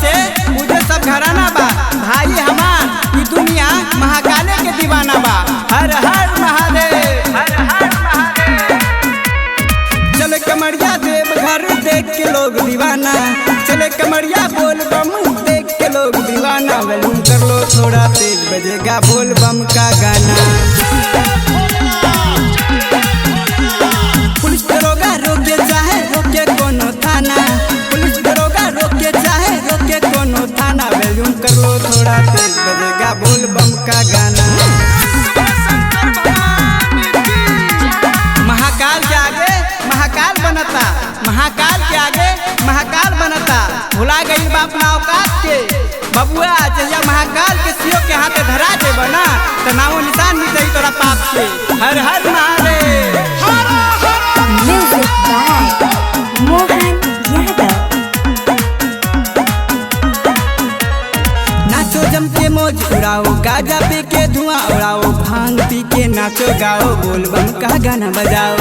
से मुझे सब घराना बा। भाई हमार ये दुनिया महाकाले के दीवाना बा। हर हर महादेव, हर हर महादेव। चले कमरिया देव घर देख के लोग दीवाना, चले कमरिया बोल बम देख के लोग दीवाना। वॉल्यूम कर लो थोड़ा तेज, बजेगा बोल बम का गाना। पुलिस दरोगा रोके चाहे रोके कोनो थाना, पुलिस दरोगा रोके चाहे रोके कोनो थाना। वॉल्यूम कर लो थोड़ा तेज, बजेगा बोल बम का गाना। महाकाल के आगे महाकाल बनता, महाकाल के आगे महाकाल बनता। भुला गई बाप ना औकात के बबुआ, जहिया महाकाल के सीओ के हाथे धरा दे बना तो नामो निशान मिटे तोरा पाप के। हर हर Mahadev. Music by Mohan Yadav। नाचो जम के मौज उड़ाओ, गाजा पी के धुआं उड़ाओ, भांग पी के नाचो गाओ, बोल बम का गाना बजाओ।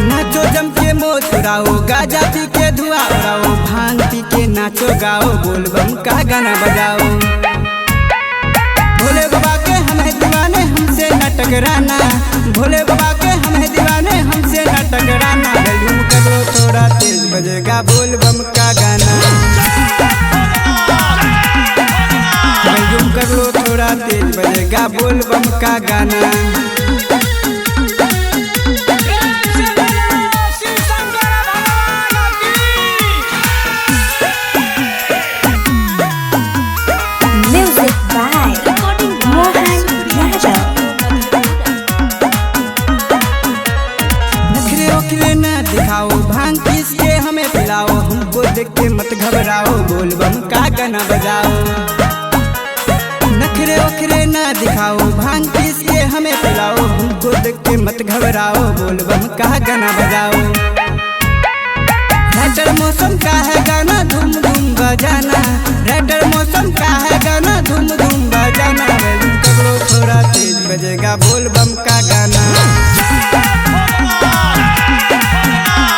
नाचो जम के मौज उड़ाओ, गाजा पी के धुआं उड़ाओ, भांग पी के नाचो गाओ, बोल बम का गाना बजाओ। भोले बाबा के हमें दीवाने हमसे न टकराना, भोले बाबा के हमें दीवाने हमसे न टकराना। वॉल्यूम कर लो थोड़ा तेज, बजेगा बोल बम का गाना। वॉल्यूम कर लो थोड़ा तेज, बजेगा बोल बम का गाना। Music by Mohan Yadav। नखरे ओखरे न दिखाओ, भांग पीस के हमें पिलाओ, हमको देख के मत घबराओ, बोल बम का गाना बजाओ। नखरे ओखरे न दिखाओ, भांग पीस के हमें पिलाओ, हमको देख के मत घबराओ, बोल बम का गाना बजाओ। राइटर मौसम का है गाना धूम धूम बजाना, राइटर मौसम का है गाना धूम धूम बजाना। वॉल्यूम कर लो थोड़ा तेज, बजेगा बोल बम का गाना।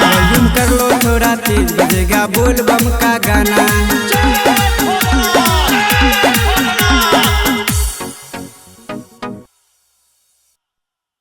वॉल्यूम कर लो थोड़ा तेज, बजेगा बोल बम का